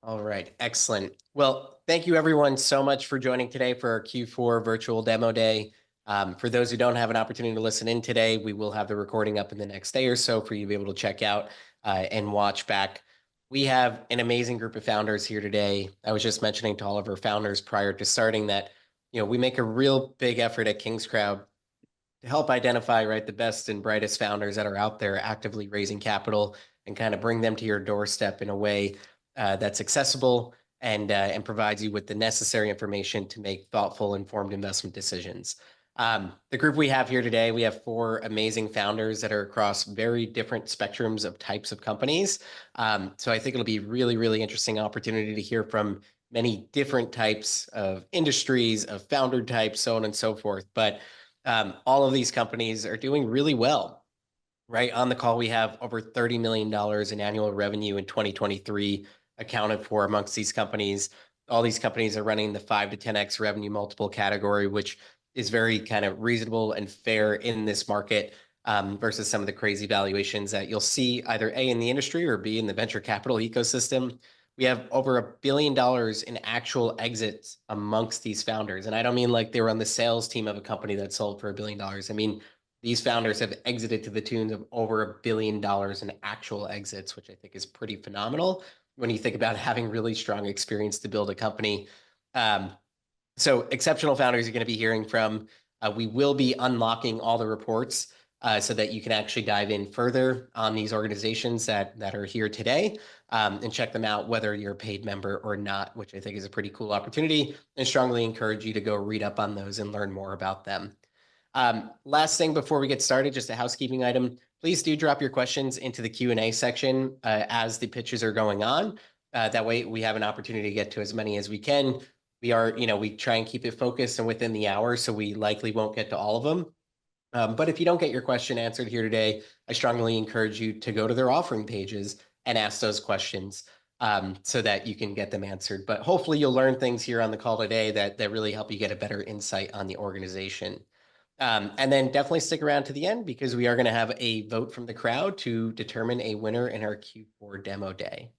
All right, excellent. Well, thank you everyone so much for joining today for our Q4 virtual demo day. For those who don't have an opportunity to listen in today, we will have the recording up in the next day or so for you to be able to check out and watch back. We have an amazing group of founders here today. I was just mentioning to all of our founders prior to starting that, we make a real big effort at Kingscrowd to help identify the best and brightest founders that are out there actively raising capital and kind of bring them to your doorstep in a way that's accessible and provides you with the necessary information to make thoughtful, informed investment decisions. The group we have here today, we have four amazing founders that are across very different spectrums of types of companies. So I think it'll be really, really interesting opportunity to hear from many different types of industries, of founder types, so on and so forth. But all of these companies are doing really well, right? On the call, we have over $30 million in annual revenue in 2023 accounted for amongst these companies. All these companies are running the 5 to 10x revenue multiple category, which is very kind of reasonable and fair in this market versus some of the crazy valuations that you'll see either A, in the industry or B, in the venture capital ecosystem. We have over $1 billion in actual exits amongst these founders. And I don't mean like they were on the sales team of a company that sold for $1 billion. I mean, these founders have exited to the tune of over $1 billion in actual exits, which I think is pretty phenomenal when you think about having really strong experience to build a company. So exceptional founders you're going to be hearing from. We will be unlocking all the reports so that you can actually dive in further on these organizations that are here today and check them out, whether you're a paid member or not, which I think is a pretty cool opportunity, and strongly encourage you to go read up on those and learn more about them. Last thing before we get started, just a housekeeping item. Please do drop your questions into the Q&A section as the pitches are going on. That way we have an opportunity to get to as many as we can. We try and keep it focused and within the hour, so we likely won't get to all of them. But if you don't get your question answered here today, I strongly encourage you to go to their offering pages and ask those questions so that you can get them answered. But hopefully you'll learn things here on the call today that really help you get a better insight on the organization. And then definitely stick around to the end because we are going to have a vote from the crowd to determine a winner in our Q4 demo day.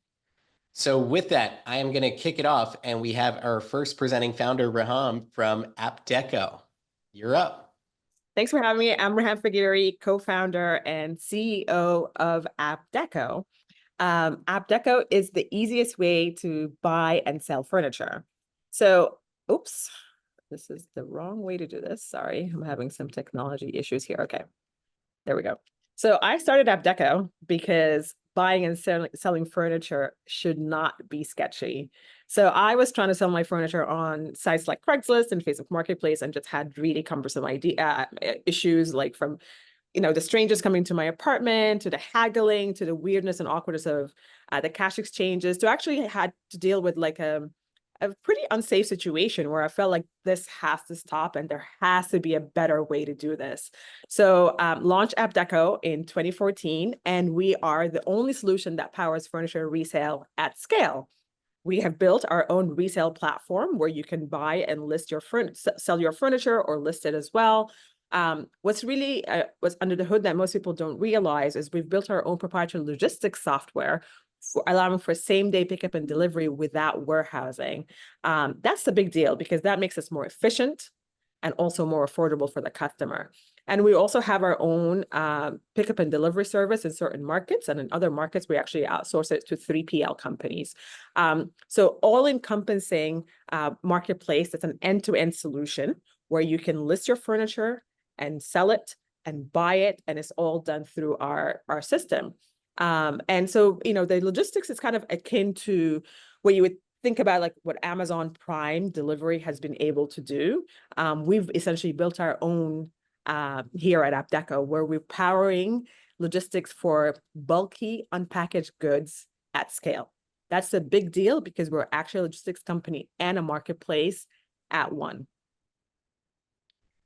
So with that, I am going to kick it off, and we have our first presenting founder, Raham from AptDeco. You're up. Thanks for having me. I'm Raham Fagiri, co-founder and CEO of AptDeco. AptDeco is the easiest way to buy and sell furniture. So, oops, this is the wrong way to do this. Sorry, I'm having some technology issues here. Okay, there we go. So I started AptDeco because buying and selling furniture should not be sketchy. So I was trying to sell my furniture on sites like Craigslist and Facebook Marketplace and just had really cumbersome issues, like from the strangers coming to my apartment, to the haggling, to the weirdness and awkwardness of the cash exchanges, to actually had to deal with like a pretty unsafe situation where I felt like this has to stop and there has to be a better way to do this. So launched AptDeco in 2014, and we are the only solution that powers furniture resale at scale. We have built our own resale platform where you can buy and list your sell your furniture or list it as well. What's under the hood that most people don't realize is we've built our own proprietary logistics software allowing for same-day pickup and delivery without warehousing. That's the big deal because that makes us more efficient and also more affordable for the customer. And we also have our own pickup and delivery service in certain markets, and in other markets, we actually outsource it to 3PL companies. So all-encompassing marketplace that's an end-to-end solution where you can list your furniture and sell it and buy it, and it's all done through our system. And so, the logistics is kind of akin to what you would think about, like what Amazon Prime delivery has been able to do. We've essentially built our own here at AptDeco, where we're powering logistics for bulky unpackaged goods at scale. That's a big deal because we're actually a logistics company and a marketplace at one.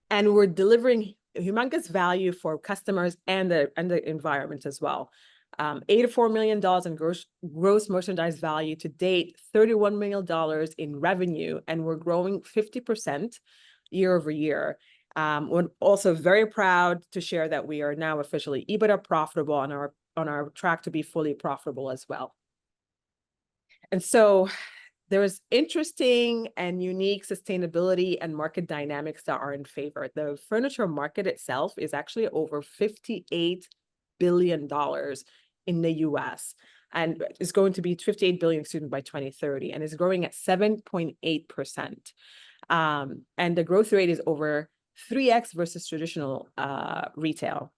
And we're delivering humongous value for customers and the environment as well. $84 million in gross merchandise value to date, $31 million in revenue, and we're growing 50% year over year. We're also very proud to share that we are now officially EBITDA profitable on our track to be fully profitable as well. And so there's interesting and unique sustainability and market dynamics that are in favor. The furniture market itself is actually over $58 billion in the US, and is going to be 58 billion, excuse me, by 2030, and is growing at 7.8%. And the growth rate is over 3x versus traditional retail.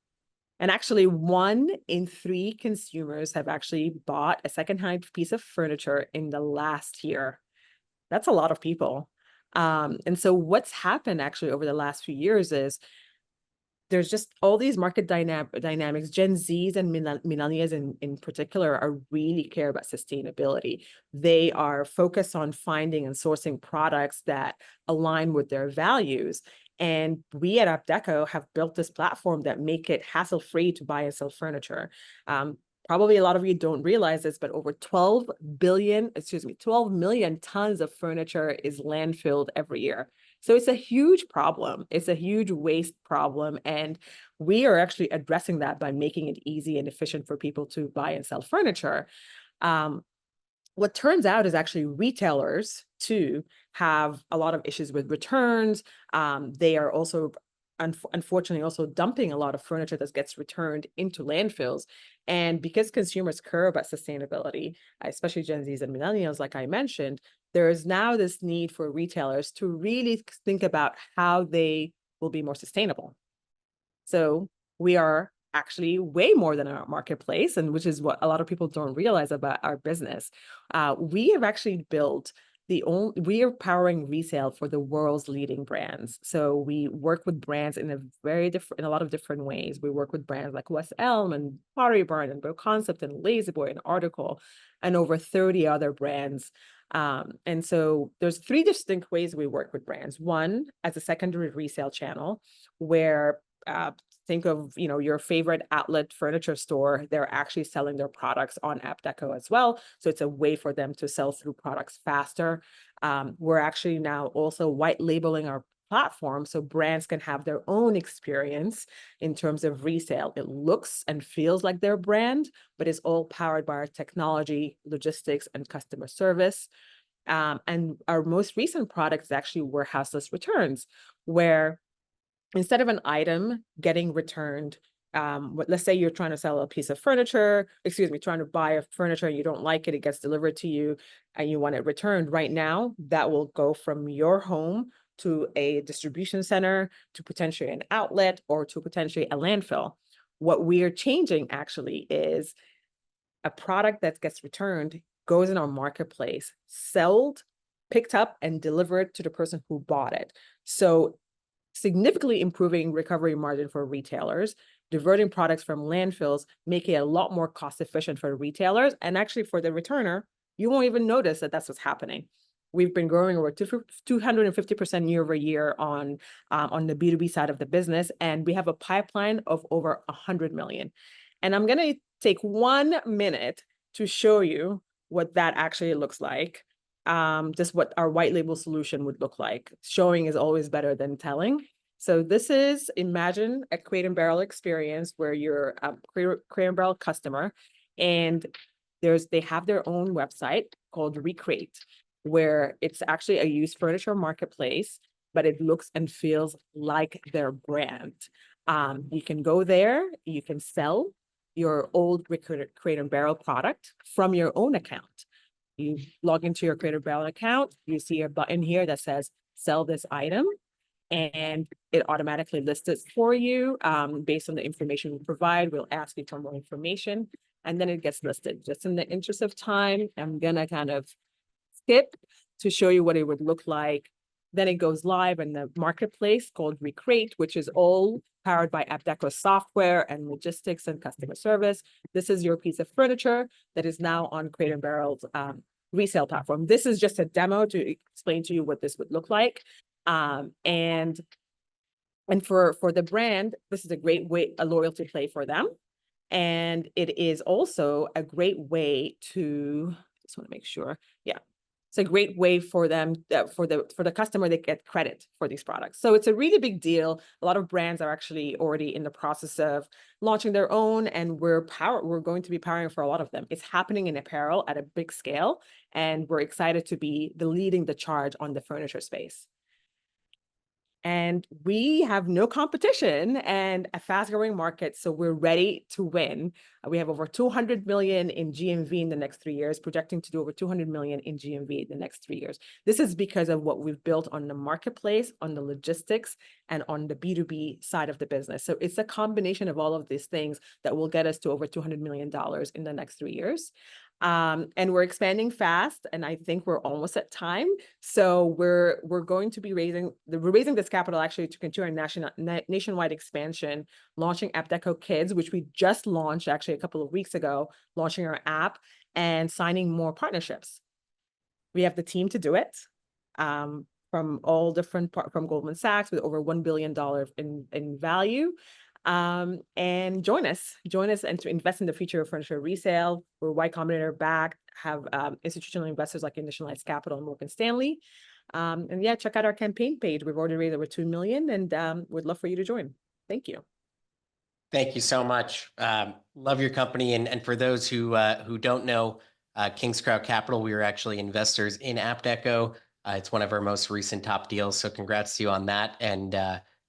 And actually, 1 in 3 consumers have actually bought a secondhand piece of furniture in the last year. That's a lot of people. And so what's happened actually over the last few years is there's just all these market dynamics. Gen Zs and millennials in particular are really care about sustainability. They are focused on finding and sourcing products that align with their values. And we at AptDeco have built this platform that make it hassle-free to buy and sell furniture. Probably a lot of you don't realize this, but over 12 million tons of furniture is landfilled every year. So it's a huge problem. It's a huge waste problem. And we are actually addressing that by making it easy and efficient for people to buy and sell furniture. What turns out is actually retailers too have a lot of issues with returns. They are also unfortunately also dumping a lot of furniture that gets returned into landfills. And because consumers care about sustainability, especially Gen Zs and millennials, like I mentioned, there is now this need for retailers to really think about how they will be more sustainable. So we are actually way more than a marketplace, and which is what a lot of people don't realize about our business. We have actually built we are powering resale for the world's leading brands. So we work with brands in a lot of different ways. We work with brands like West Elm and Pottery Barn and Bro Concept and La-Z-Boy and Article and over 30 other brands. And so there's 3 distinct ways we work with brands. One, as a secondary resale channel, where think of your favorite outlet furniture store. They're actually selling their products on AptDeco as well, so it's a way for them to sell through products faster. We're actually now also white labeling our platform so brands can have their own experience in terms of resale. It looks and feels like their brand, but it's all powered by our technology, logistics, and customer service. And our most recent product is actually warehouseless returns, where instead of an item getting returned, let's say you're trying to sell a piece of furniture, trying to buy a furniture and you don't like it, it gets delivered to you and you want it returned right now, that will go from your home to a distribution center, to potentially an outlet, or to potentially a landfill. What we are changing actually is a product that gets returned goes in our marketplace, sold, picked up, and delivered to the person who bought it. So significantly improving recovery margin for retailers, diverting products from landfills, making it a lot more cost efficient for retailers. And actually for the returner, you won't even notice that that's what's happening. We've been growing over 250% year over year on the B2B side of the business. And we have a pipeline of over 100 million. And I'm going to take 1 minute to show you what that actually looks like. Just what our white label solution would look like. Showing is always better than telling. So this is, imagine a Crate and Barrel experience where you're a Crate and Barrel customer, and they have their own website called Recrate, where it's actually a used furniture marketplace, but it looks and feels like their brand. You can go there, you can sell your old Crate and Barrel product from your own account. You log into your Crate and Barrel account, you see a button here that says sell this item, and it automatically lists it for you based on the information we provide. We'll ask you for more information, and then it gets listed. Just in the interest of time, I'm gonna kind of skip to show you what it would look like. Then it goes live in the marketplace called Recrate, which is all powered by AptDeco software and logistics and customer service. This is your piece of furniture that is now on Crate and Barrel's resale platform. This is just a demo to explain to you what this would look like. And for the brand, this is a great way, a loyalty play for them. And it is also a great way to, just want to make sure, yeah. It's a great way for them, for the customer, they get credit for these products. So it's a really big deal. A lot of brands are actually already in the process of launching their own, and we're going to be powering for a lot of them. It's happening in apparel at a big scale, and we're excited to be leading the charge on the furniture space. And we have no competition and a fast-growing market, so we're ready to win. We have over 200 million in GMV in the next 3 years, projecting to do over 200 million in GMV in the next 3 years. This is because of what we've built on the marketplace, on the logistics, and on the B2B side of the business. So it's a combination of all of these things that will get us to over $200 million in the next 3 years. And we're expanding fast, and I think we're almost at time. So we're going to be raising this capital actually to continue our nationwide expansion, launching AptDeco Kids, which we just launched actually a couple of weeks ago, launching our app and signing more partnerships. We have the team to do it. From all different from Goldman Sachs with over $1 billion in value. And join us and to invest in the future of furniture resale. We're Y Combinator backed, have institutional investors like Initialized Capital and Morgan Stanley. And yeah, check out our campaign page. We've already raised over 2 million, and would love for you to join. Thank you. Thank you so much. Love your company. And for those who don't know, Kingscrowd Capital, we are actually investors in AptDeco. It's one of our most recent top deals. So congrats to you on that. And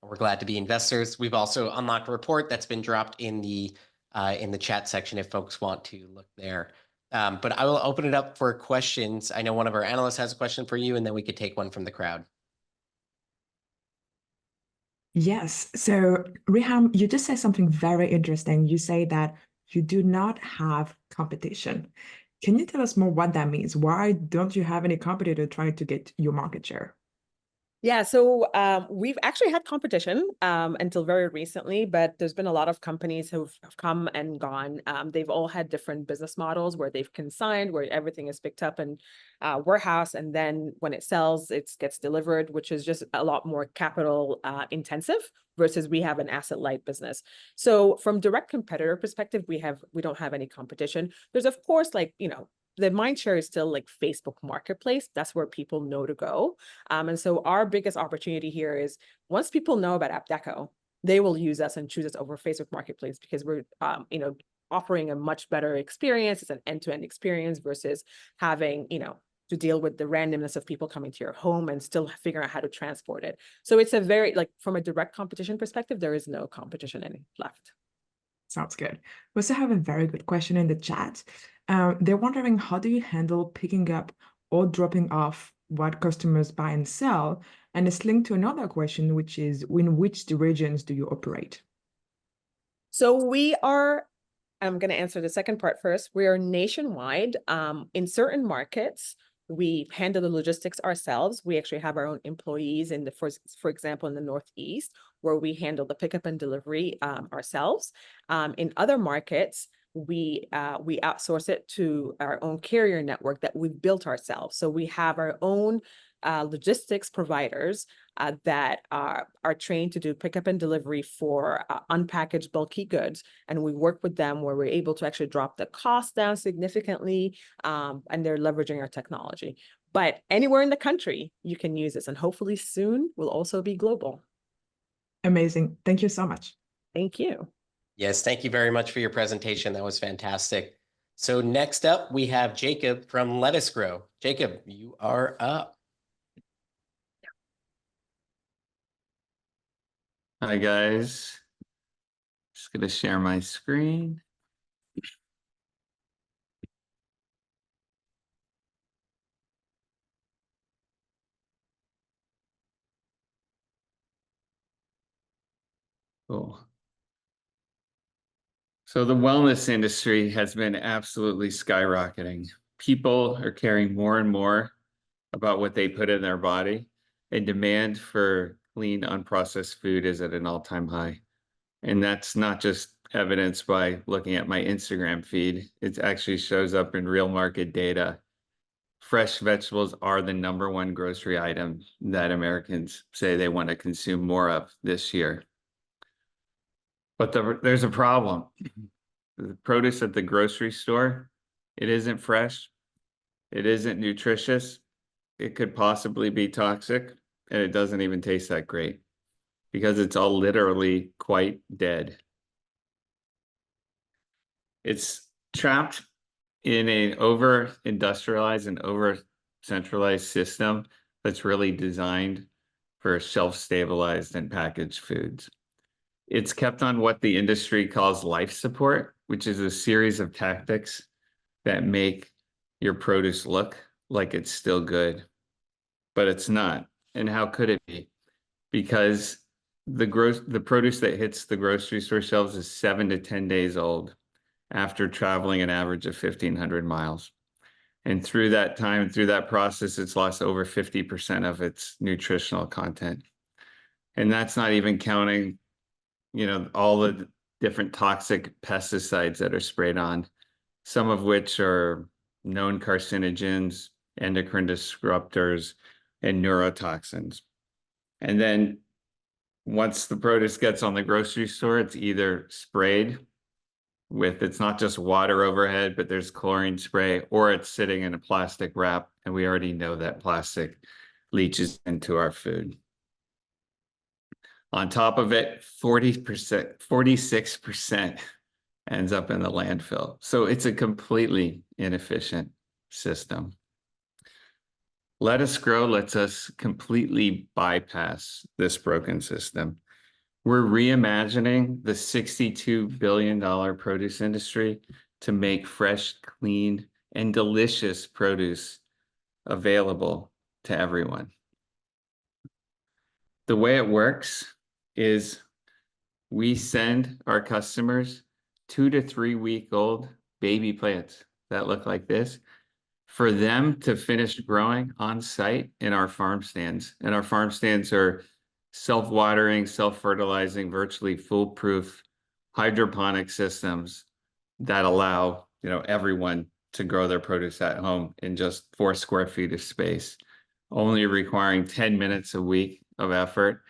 we're glad to be investors. We've also unlocked a report that's been dropped in the chat section if folks want to look there. But I will open it up for questions. I know one of our analysts has a question for you, and then we could take one from the crowd. Yes. So, Riham, you just said something very interesting. You say that you do not have competition. Can you tell us more what that means? Why don't you have any competitor trying to get your market share? Yeah, so we've actually had competition until very recently, but there's been a lot of companies who've come and gone. They've all had different business models where they've consigned, where everything is picked up in warehouse, and then when it sells, it gets delivered, which is just a lot more capital intensive versus we have an asset light business. So from direct competitor perspective, we don't have any competition. There's of course, like, you know, the mind share is still like Facebook Marketplace. That's where people know to go. And so our biggest opportunity here is once people know about AptDeco, they will use us and choose us over Facebook Marketplace because we're, you know, offering a much better experience. It's an end-to-end experience versus having, you know, to deal with the randomness of people coming to your home and still figuring out how to transport it. So it's a very, like, from a direct competition perspective, there is no competition any left. Sounds good. We also have a very good question in the chat. They're wondering, how do you handle picking up or dropping off what customers buy and sell? And it's linked to another question, which is, in which regions do you operate? So we are, I'm going to answer the second part first. We are nationwide. In certain markets, we handle the logistics ourselves. We actually have our own employees in the, for example, in the Northeast, where we handle the pickup and delivery ourselves. In other markets, we outsource it to our own carrier network that we've built ourselves. So we have our own logistics providers that are trained to do pickup and delivery for unpackaged bulky goods. And we work with them where we're able to actually drop the cost down significantly, and they're leveraging our technology. But anywhere in the country, you can use this, and hopefully soon we'll also be global. Amazing. Thank you so much. Thank you. Yes, thank you very much for your presentation. That was fantastic. So next up, we have Jacob from Lettuce Grow. Jacob, you are up. Hi, guys. Just going to share my screen. Cool. So the wellness industry has been absolutely skyrocketing. People are caring more and more about what they put in their body, and demand for clean, unprocessed food is at an all-time high. And that's not just evidenced by looking at my Instagram feed. It actually shows up in real market data. Fresh vegetables are the #1 grocery item that Americans say they want to consume more of this year. But there's a problem. The produce at the grocery store, it isn't fresh, it isn't nutritious, it could possibly be toxic, and it doesn't even taste that great because it's all literally quite dead. It's trapped in an over-industrialized and over-centralized system that's really designed for shelf-stabilized and packaged foods. It's kept on what the industry calls life support, which is a series of tactics that make your produce look like it's still good, but it's not. And how could it be? Because the produce that hits the grocery store shelves is 7 to 10 days old after traveling an average of 1,500 miles. And through that time, through that process, it's lost over 50% of its nutritional content. And that's not even counting, all the different toxic pesticides that are sprayed on, some of which are known carcinogens, endocrine disruptors, and neurotoxins. And then once the produce gets on the grocery store, it's either sprayed with, it's not just water overhead, but there's chlorine spray, or it's sitting in a plastic wrap. And we already know that plastic leaches into our food. On top of it, 40%, 46% ends up in the landfill. So it's a completely inefficient system. Let Us Grow lets us completely bypass this broken system. We're reimagining the $62 billion produce industry to make fresh, clean, and delicious produce available to everyone. The way it works is we send our customers 2 to 3 week old baby plants that look like this for them to finish growing on site in our farm stands. And our farm stands are self-watering, self-fertilizing, virtually foolproof hydroponic systems that allow, everyone to grow their produce at home in just 4 square feet of space, only requiring 10 minutes a week of effort.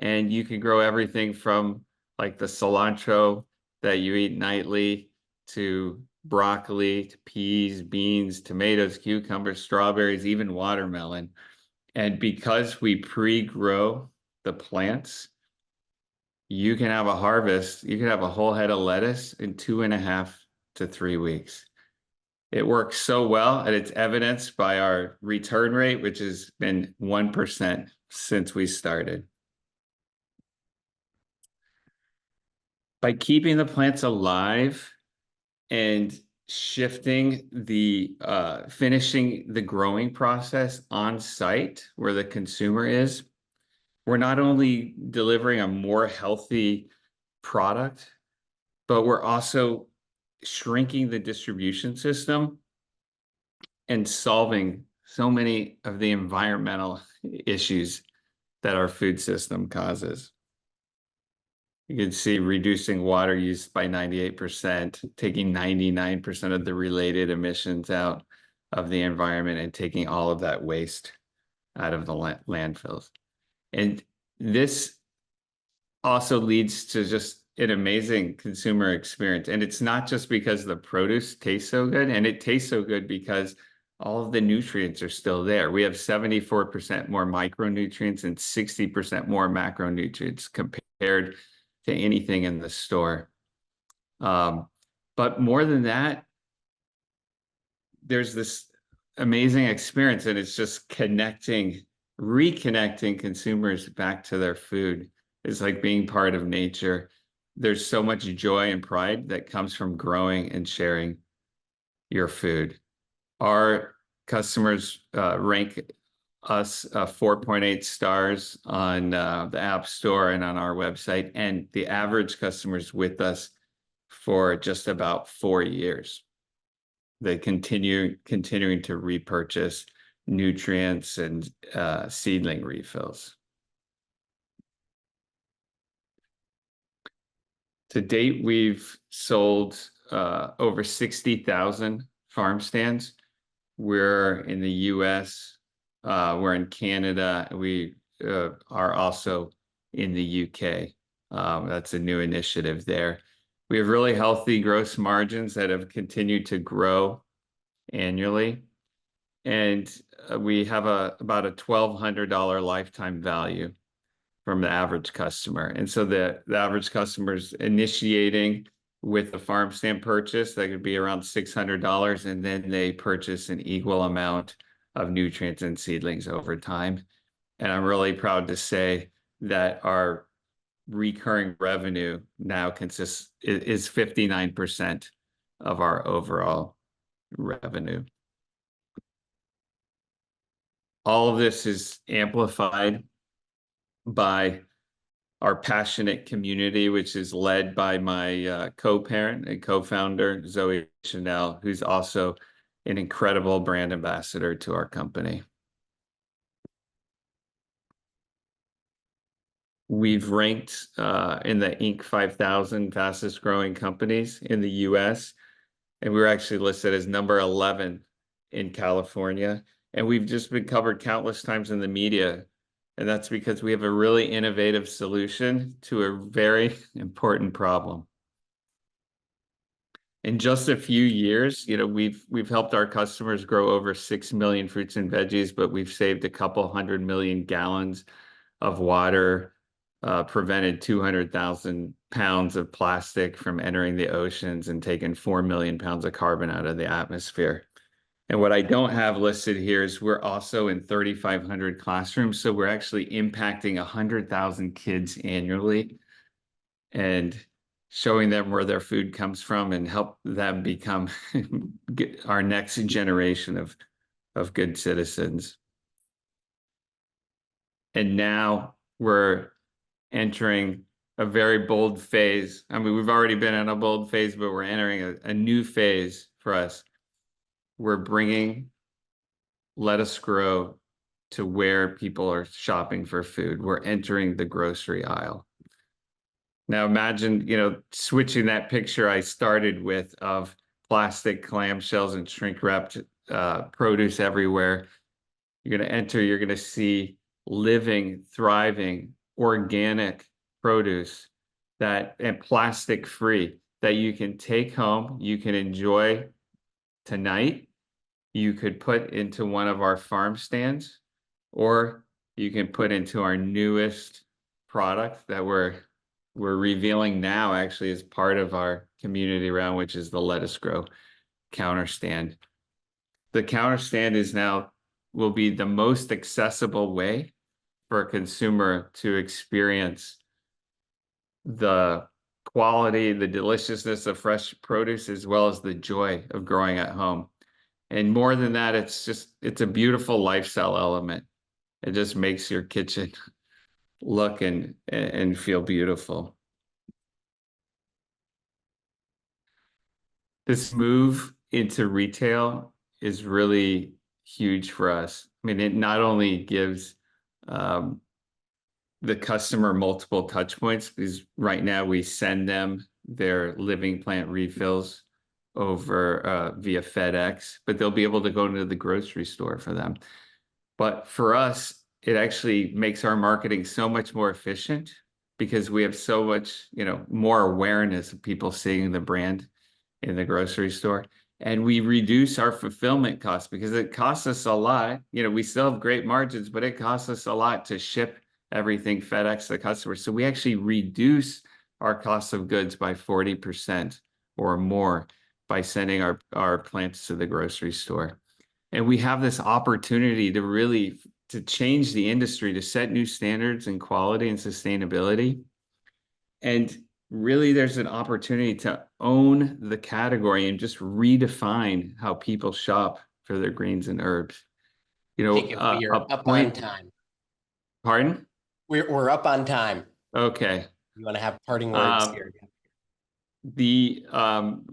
And you can grow everything from like the cilantro that you eat nightly to broccoli, to peas, beans, tomatoes, cucumbers, strawberries, even watermelon. And because we pre-grow the plants, you can have a harvest, you can have a whole head of lettuce in 2.5 to 3 weeks. It works so well, and it's evidenced by our return rate, which has been 1% since we started. By keeping the plants alive and shifting finishing the growing process on site where the consumer is, we're not only delivering a more healthy product, but we're also shrinking the distribution system and solving so many of the environmental issues that our food system causes. You can see reducing water use by 98%, taking 99% of the related emissions out of the environment, and taking all of that waste out of the landfills. And this also leads to just an amazing consumer experience. And it's not just because the produce tastes so good, and it tastes so good because all of the nutrients are still there. We have 74% more micronutrients and 60% more macronutrients compared to anything in the store. But more than that, there's this amazing experience, and it's just reconnecting consumers back to their food. It's like being part of nature. There's so much joy and pride that comes from growing and sharing your food. Our customers rank us 4.8 stars on the App Store and on our website, and the average customer's with us for just about 4 years. They continuing to repurchase nutrients and seedling refills. To date, we've sold over 60,000 farm stands. We're in the US, we're in Canada, we are also in the UK. That's a new initiative there. We have really healthy gross margins that have continued to grow annually. And we have about a $1,200 lifetime value from the average customer. And so the average customer's initiating with a farm stand purchase that could be around $600, and then they purchase an equal amount of nutrients and seedlings over time. And I'm really proud to say that our recurring revenue now is 59% of our overall revenue. All of this is amplified by our passionate community, which is led by my co-parent and co-founder, Zoe Chanel, who's also an incredible brand ambassador to our company. We've ranked in the Inc. 5000 fastest growing companies in the US, and we were actually listed as number 11 in California. And we've just been covered countless times in the media. And that's because we have a really innovative solution to a very important problem. In just a few years, we've helped our customers grow over 6 million fruits and veggies, but we've saved a couple 100 million gallons of water, prevented 200,000 pounds of plastic from entering the oceans, and taken 4 million pounds of carbon out of the atmosphere. And what I don't have listed here is we're also in 3,500 classrooms. So we're actually impacting 100,000 kids annually and showing them where their food comes from and help them become our next generation of good citizens. And now we're entering a very bold phase. I mean, we've already been in a bold phase, but we're entering a new phase for us. We're bringing Let Us Grow to where people are shopping for food. We're entering the grocery aisle. Now imagine, switching that picture I started with of plastic clamshells and shrink-wrapped produce everywhere. You're going to see living, thriving, organic produce and plastic-free that you can take home, you can enjoy tonight. You could put into one of our farm stands, or you can put into our newest product that we're revealing now, actually, as part of our community round, which is the Let Us Grow counter stand. The counter stand will be the most accessible way for a consumer to experience the quality, the deliciousness of fresh produce, as well as the joy of growing at home. And more than that, it's a beautiful lifestyle element. It just makes your kitchen look and feel beautiful. This move into retail is really huge for us. I mean, it not only gives the customer multiple touch points, because right now we send them their living plant refills over via FedEx, but they'll be able to go into the grocery store for them. But for us, it actually makes our marketing so much more efficient because we have so much, more awareness of people seeing the brand in the grocery store. And we reduce our fulfillment costs because it costs us a lot. We still have great margins, but it costs us a lot to ship everything FedEx to the customer. So we actually reduce our cost of goods by 40% or more by sending our plants to the grocery store. And we have this opportunity to change the industry, to set new standards in quality and sustainability. And really, there's an opportunity to own the category and just redefine how people shop for their greens and herbs. We're up on time. Pardon? We're up on time. Okay. You want to have parting words here? The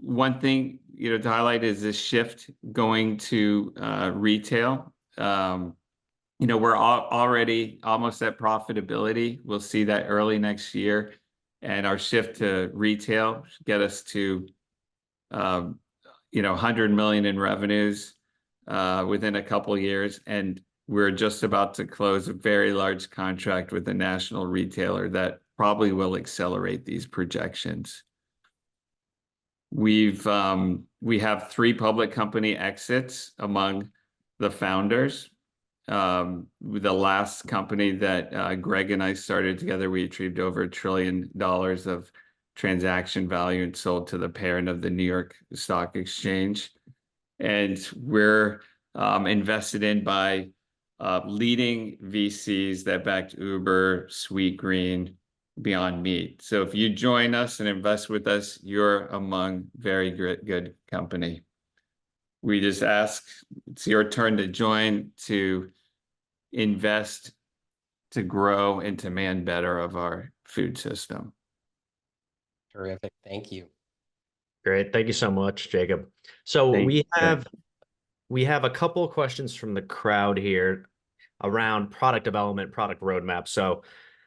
one thing to highlight is this shift going to retail. We're already almost at profitability. We'll see that early next year, and our shift to retail should get us to 100 million in revenues within a couple of years, and we're just about to close a very large contract with a national retailer that probably will accelerate these projections. We have 3 public company exits among the founders. The last company that Greg and I started together, we achieved over $1 trillion of transaction value and sold to the parent of the New York Stock Exchange. And we're invested in by leading VCs that backed Uber, Sweetgreen, Beyond Meat. So if you join us and invest with us, you're among very good company. We just ask, it's your turn to join, to invest, to grow, and to man better of our food system. Terrific. Thank you. Great. Thank you so much, Jacob. So Thank you. we have a couple of questions from the crowd here around product development, product roadmap. So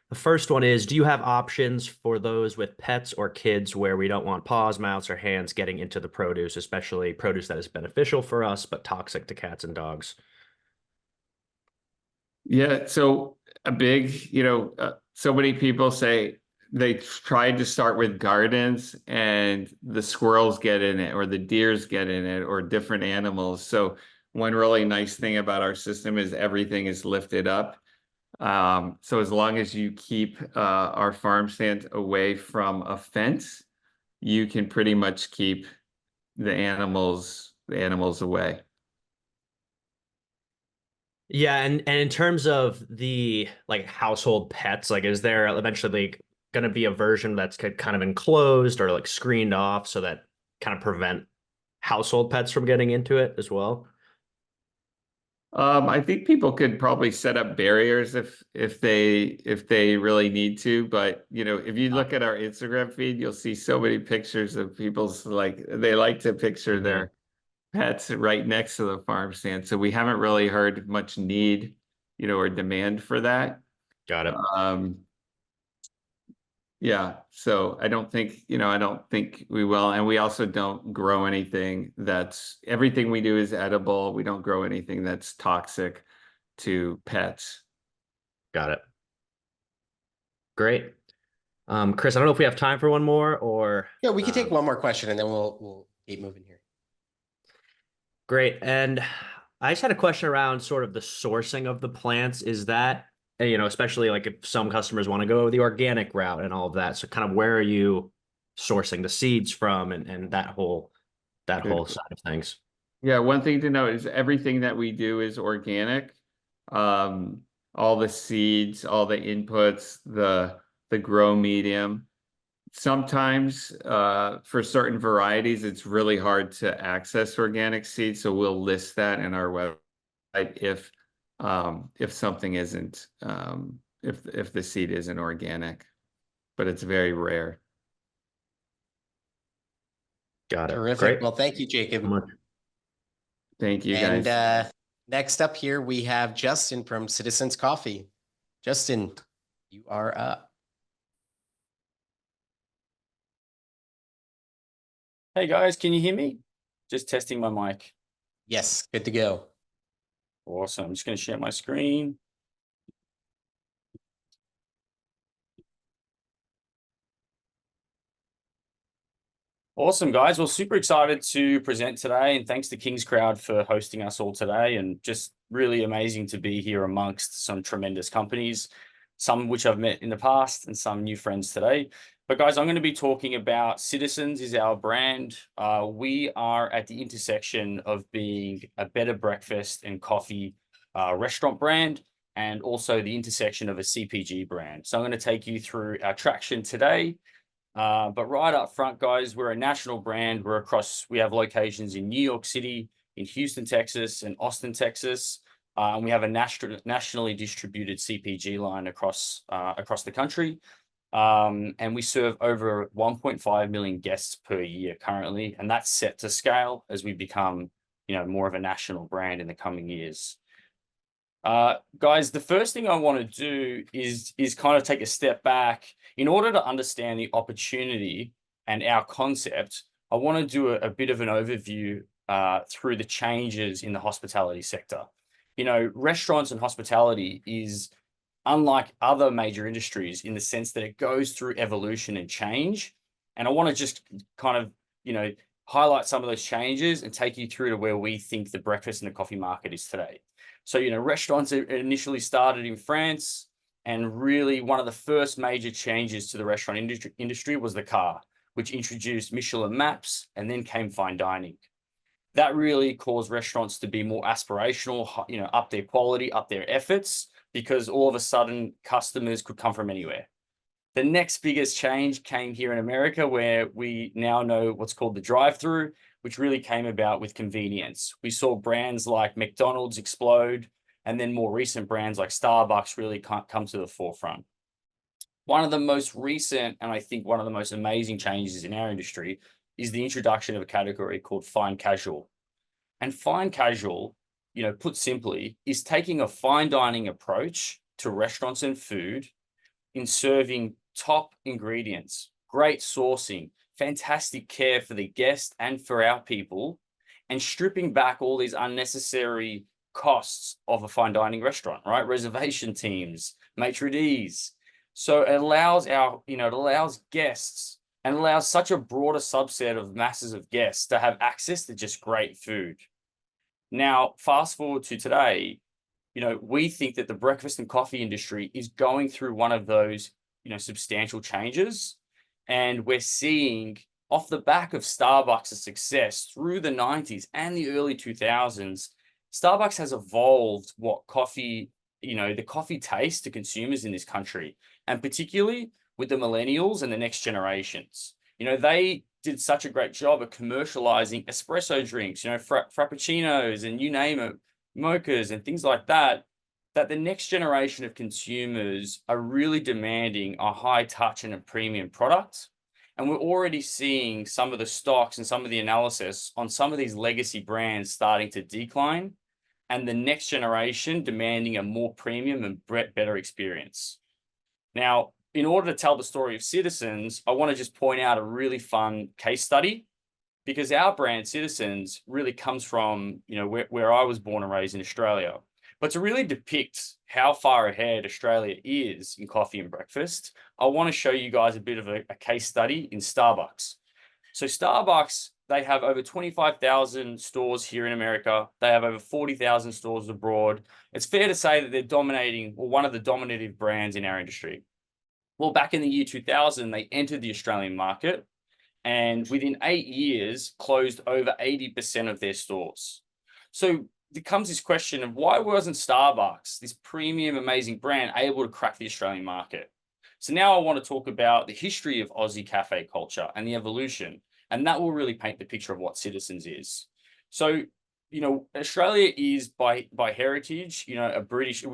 the first one is, do you have options for those with pets or kids where we don't want paws, mouths, or hands getting into the produce, especially produce that is beneficial for us but toxic to cats and dogs? Yeah, so a big, so many people say they tried to start with gardens and the squirrels get in it or the deers get in it or different animals. So one really nice thing about our system is everything is lifted up. So as long as you keep our farm stand away from a fence, you can pretty much keep the animals away. Yeah, and in terms of the like household pets, like is there eventually going to be a version that's kind of enclosed or like screened off so that kind of prevent household pets from getting into it as well? I think people could probably set up barriers if they really need to, but if you look at our Instagram feed, you'll see so many pictures of people's they like to picture their pets right next to the farm stand. So we haven't really heard much need, or demand for that. Got it. Yeah, so I don't think we will. And we also don't grow anything everything we do is edible. We don't grow anything that's toxic to pets. Got it. Great. Chris, I don't know if we have time for one more or. Yeah, we can take one more question and then we'll keep moving here. Great. And I just had a question around sort of the sourcing of the plants. Is that, especially like if some customers want to go the organic route and all of that. So kind of where are you sourcing the seeds from and that whole side of things? Yeah, one thing to note is everything that we do is organic. All the seeds, all the inputs, the grow medium. Sometimes for certain varieties, it's really hard to access organic seeds. So we'll list that in our website if something isn't, if the seed isn't organic, but it's very rare. Got it. Terrific. Great. Well, thank you, Jacob. Thank you, guys. And next up here, we have Justin from Citizens Coffee. Justin, you are up. Hey guys, can you hear me? Just testing my mic. Yes, good to go. Awesome. I'm just going to share my screen. Awesome, guys. Well, super excited to present today, and thanks to Kingscrowd for hosting us all today, and just really amazing to be here amongst some tremendous companies, some which I've met in the past and some new friends today. But guys, I'm going to be talking about Citizens is our brand. We are at the intersection of being a better breakfast and coffee restaurant brand, and also the intersection of a CPG brand. So I'm going to take you through our traction today. But right up front, guys, we're a national brand. We have locations in New York City, in Houston, Texas, and Austin, Texas. And we have a nationally distributed CPG line across the country. And we serve over 1.5 million guests per year currently, and that's set to scale as we become, more of a national brand in the coming years. Guys, the first thing I want to do is kind of take a step back. In order to understand the opportunity and our concept, I want to do a bit of an overview through the changes in the hospitality sector. Restaurants and hospitality is unlike other major industries in the sense that it goes through evolution and change. And I want to just kind of, highlight some of those changes and take you through to where we think the breakfast and the coffee market is today. So, restaurants initially started in France, and really one of the first major changes to the restaurant industry was the car, which introduced Michelin maps, and then came fine dining. That really caused restaurants to be more aspirational, up their quality, up their efforts, because all of a sudden customers could come from anywhere. The next biggest change came here in America, where we now know what's called the drive-through, which really came about with convenience. We saw brands like McDonald's explode, and then more recent brands like Starbucks really come to the forefront. One of the most recent, and I think one of the most amazing changes in our industry, is the introduction of a category called fine casual. And fine casual, put simply, is taking a fine dining approach to restaurants and food in serving top ingredients, great sourcing, fantastic care for the guest and for our people, and stripping back all these unnecessary costs of a fine dining restaurant, right? Reservation teams, maitre d's. So it allows it allows guests, and allows such a broader subset of masses of guests to have access to just great food. Now, fast forward to today, we think that the breakfast and coffee industry is going through one of those, substantial changes. And we're seeing, off the back of Starbucks' success through the 90s and the early 2000s, Starbucks has evolved what coffee, the coffee taste to consumers in this country, and particularly with the millennials and the next generations. They did such a great job of commercializing espresso drinks, frappuccinos, and you name it, mochas and things like that, that the next generation of consumers are really demanding a high touch and a premium product. And we're already seeing some of the stocks and some of the analysis on some of these legacy brands starting to decline, and the next generation demanding a more premium and better experience. Now, in order to tell the story of Citizens, I want to just point out a really fun case study, because our brand Citizens really comes from, where I was born and raised in Australia. But to really depict how far ahead Australia is in coffee and breakfast, I want to show you guys a bit of a case study in Starbucks. So Starbucks, they have over 25,000 stores here in America. They have over 40,000 stores abroad. It's fair to say that they're dominating, or one of the dominative brands in our industry. Well, back in the year 2000, they entered the Australian market, and within 8 years, closed over 80% of their stores. So there comes this question of, why wasn't Starbucks, this premium, amazing brand, able to crack the Australian market? So now I want to talk about the history of Aussie cafe culture and the evolution, and that will really paint the picture of what Citizens is. So, Australia is by heritage, we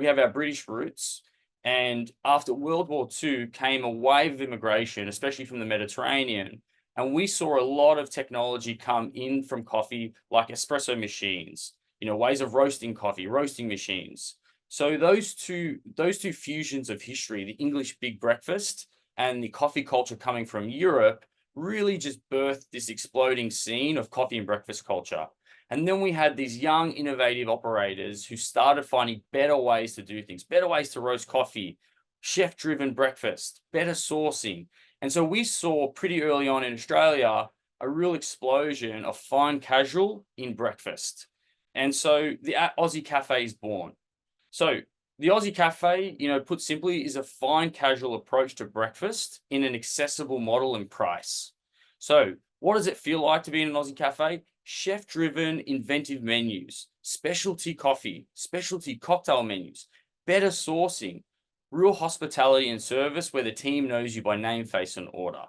have our British roots. And after World War II came a wave of immigration, especially from the Mediterranean. And we saw a lot of technology come in from coffee, like espresso machines, ways of roasting coffee, roasting machines. So those two fusions of history, the English big breakfast and the coffee culture coming from Europe, really just birthed this exploding scene of coffee and breakfast culture. And then we had these young, innovative operators who started finding better ways to do things, better ways to roast coffee, chef-driven breakfast, better sourcing. And so we saw pretty early on in Australia a real explosion of fine casual in breakfast. And so the Aussie Cafe is born. So the Aussie Cafe, put simply, is a fine casual approach to breakfast in an accessible model and price. So what does it feel like to be in an Aussie Cafe? Chef-driven, inventive menus, specialty coffee, specialty cocktail menus, better sourcing, real hospitality and service where the team knows you by name, face, and order.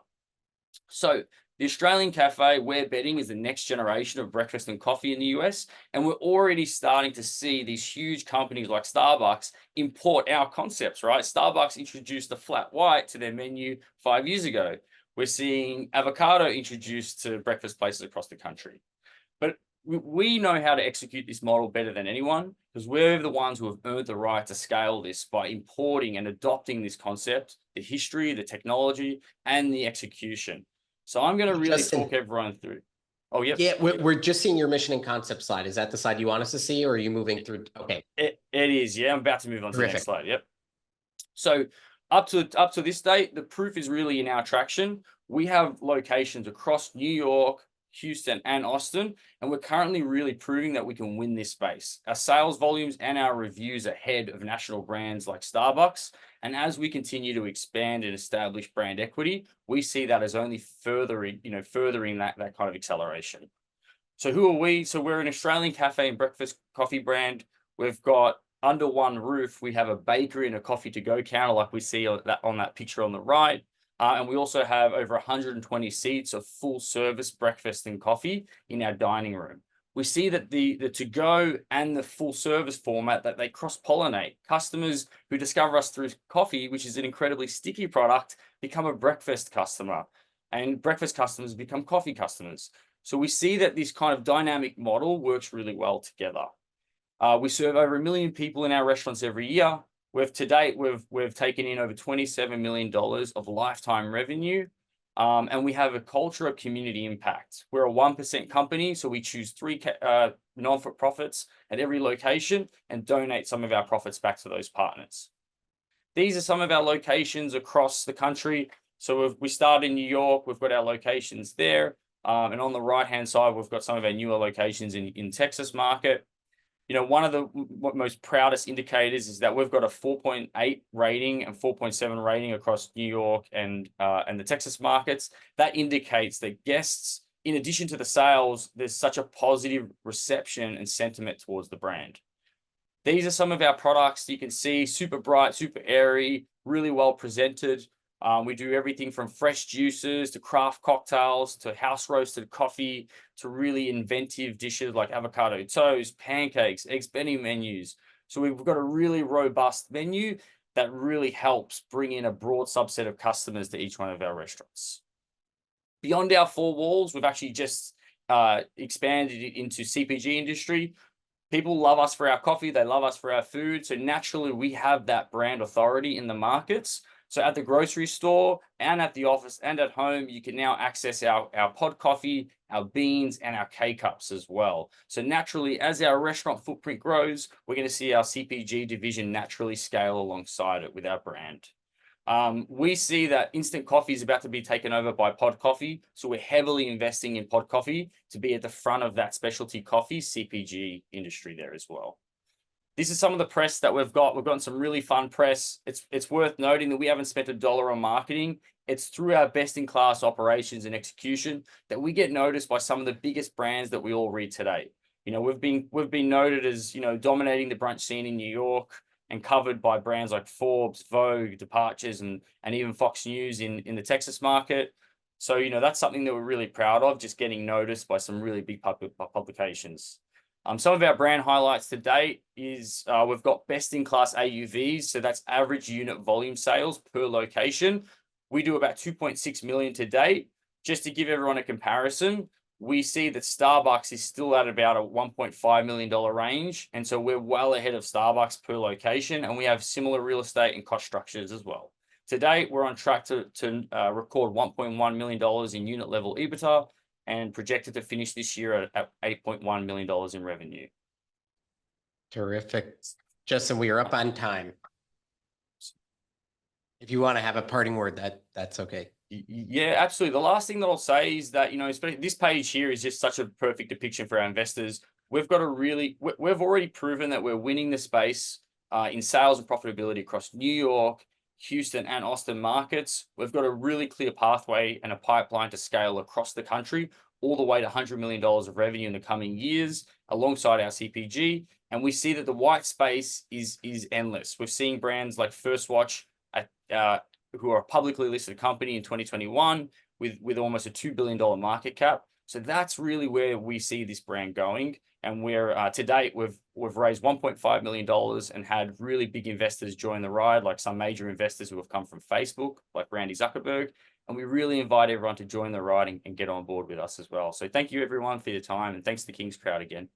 So the Australian Cafe, we're betting, is the next generation of breakfast and coffee in the US, and we're already starting to see these huge companies like Starbucks import our concepts, right? Starbucks introduced the flat white to their menu 5 years ago. We're seeing avocado introduced to breakfast places across the country. But we know how to execute this model better than anyone, because we're the ones who have earned the right to scale this by importing and adopting this concept, the history, the technology, and the execution. So I'm going to really talk everyone through. Oh, yeah. Yeah, we're just seeing your mission and concept slide. Is that the slide you want us to see, or are you moving through? Okay. It is, yeah. I'm about to move on to the next slide. Yep. So up to this date, the proof is really in our traction. We have locations across New York, Houston, and Austin. And we're currently really proving that we can win this space. Our sales volumes and our reviews ahead of national brands like Starbucks. And as we continue to expand and establish brand equity, we see that as only furthering that kind of acceleration. So who are we? So we're an Australian cafe and breakfast coffee brand. We've got under one roof, we have a bakery and a coffee to go counter like we see on that picture on the right. And we also have over 120 seats of full service breakfast and coffee in our dining room. We see that the to go and the full service format, that they cross pollinate. Customers who discover us through coffee, which is an incredibly sticky product, become a breakfast customer, and breakfast customers become coffee customers. So we see that this kind of dynamic model works really well together. We serve over 1 million people in our restaurants every year. To date, we've taken in over $27 million of lifetime revenue. And we have a culture of community impact. We're a 1% company, so we choose 3 non-for-profits at every location and donate some of our profits back to those partners. These are some of our locations across the country. So we started in New York, we've got our locations there. And on the right-hand side, we've got some of our newer locations in Texas market. You know, one of the most proudest indicators is that we've got a 4.8 rating and 4.7 rating across New York and the Texas markets. That indicates that guests, in addition to the sales, there's such a positive reception and sentiment towards the brand. These are some of our products. You can see super bright, super airy, really well presented. We do everything from fresh juices to craft cocktails to house roasted coffee to really inventive dishes like avocado toast, pancakes, eggs Benny menus. So we've got a really robust menu that really helps bring in a broad subset of customers to each one of our restaurants. Beyond our 4 walls, we've actually just expanded into CPG industry. People love us for our coffee. They love us for our food. So naturally, we have that brand authority in the markets. So at the grocery store and at the office and at home, you can now access our pod coffee, our beans, and our K-Cups as well. So naturally, as our restaurant footprint grows, we're going to see our CPG division naturally scale alongside it with our brand. We see that instant coffee is about to be taken over by pod coffee. So we're heavily investing in pod coffee to be at the front of that specialty coffee CPG industry there as well. This is some of the press that we've got. We've gotten some really fun press. It's worth noting that we haven't spent $1 on marketing. It's through our best-in-class operations and execution that we get noticed by some of the biggest brands that we all read today. You know, we've been noted as, you know, dominating the brunch scene in New York and covered by brands like Forbes, Vogue, Departures, and even Fox News in the Texas market. So, you know, that's something that we're really proud of, just getting noticed by some really big publications. Some of our brand highlights to date is we've got best-in-class AUVs, so that's average unit volume sales per location. We do about 2.6 million to date. Just to give everyone a comparison, we see that Starbucks is still at about a $1.5 million range, and so we're well ahead of Starbucks per location, and we have similar real estate and cost structures as well. To date, we're on track to record $1.1 million in unit level EBITDA, and projected to finish this year at $8.1 million in revenue. Terrific. Justin, we are up on time. If you want to have a parting word, that's okay. Yeah, absolutely. The last thing that I'll say is that, you know, this page here is just such a perfect depiction for our investors. We've already proven that we're winning the space in sales and profitability across New York, Houston, and Austin markets. We've got a really clear pathway and a pipeline to scale across the country, all the way to $100 million of revenue in the coming years, alongside our CPG. And we see that the white space is endless. We're seeing brands like First Watch, who are a publicly listed company in 2021, with almost a $2 billion market cap. So that's really where we see this brand going. And we're to date, we've raised $1.5 million and had really big investors join the ride, like some major investors who have come from Facebook, like Randy Zuckerberg. And we really invite everyone to join the ride and get on board with us as well. So thank you everyone for your time, and thanks to Kingscrowd again.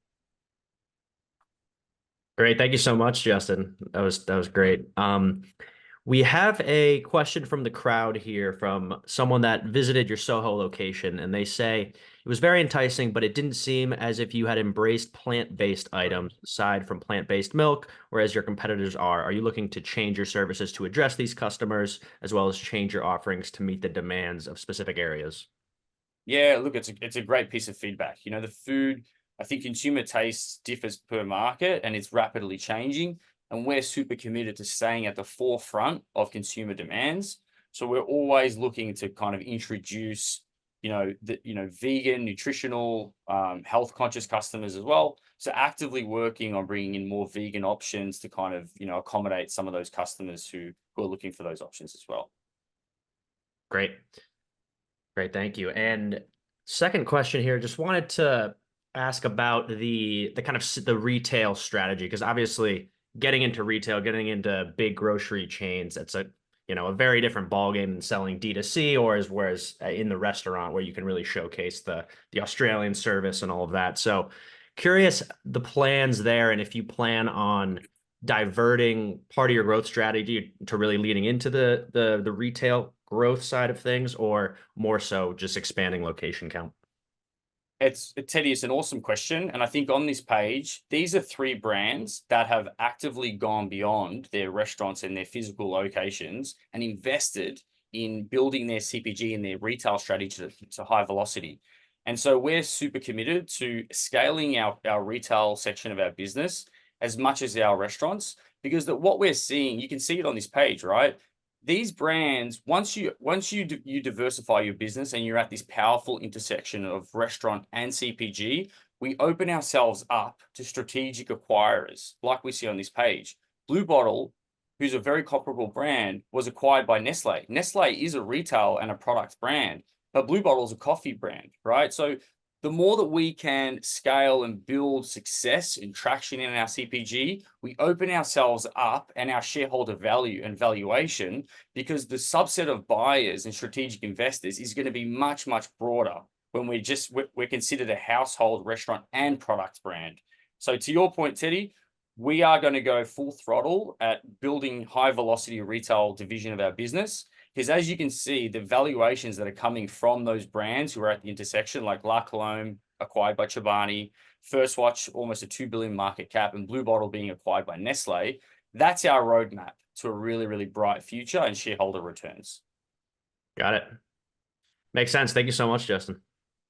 Great. Thank you so much, Justin. That was great. We have a question from the crowd here from someone that visited your Soho location, and they say it was very enticing, but it didn't seem as if you had embraced plant-based items aside from plant-based milk, whereas your competitors are. Are you looking to change your services to address these customers, as well as change your offerings to meet the demands of specific areas? Yeah, look, it's a great piece of feedback. You know, the food, I think consumer taste differs per market and it's rapidly changing. And we're super committed to staying at the forefront of consumer demands. So we're always looking to kind of introduce, vegan, nutritional, health conscious customers as well. So actively working on bringing in more vegan options to kind of, accommodate some of those customers who are looking for those options as well. Great. Great, thank you. And second question here, just wanted to ask about the kind of the retail strategy, because obviously getting into retail, getting into big grocery chains, it's a very different ballgame than selling D2C, whereas in the restaurant where you can really showcase the Australian service and all of that. So curious the plans there, and if you plan on diverting part of your growth strategy to really leaning into the retail growth side of things, or more so just expanding location count? Teddy, it's an awesome question. And I think on this page, these are 3 brands that have actively gone beyond their restaurants and their physical locations and invested in building their CPG and their retail strategy to high velocity. And so we're super committed to scaling our retail section of our business as much as our restaurants, because what we're seeing, you can see it on this page, right? These brands, once you diversify your business and you're at this powerful intersection of restaurant and CPG, we open ourselves up to strategic acquirers, like we see on this page. Blue Bottle, who's a very comparable brand, was acquired by Nestle. Nestle is a retail and a product brand, but Blue Bottle is a coffee brand, right? So the more that we can scale and build success and traction in our CPG, we open ourselves up and our shareholder value and valuation, because the subset of buyers and strategic investors is going to be much, much broader when we're considered a household restaurant and product brand. So to your point, Teddy, we are going to go full throttle at building high velocity retail division of our business. Because as you can see, the valuations that are coming from those brands who are at the intersection, like La Colombe, acquired by Chobani, First Watch, almost a 2 billion market cap, and Blue Bottle being acquired by Nestle, that's our roadmap to a really, really bright future and shareholder returns. Got it. Makes sense. Thank you so much, Justin.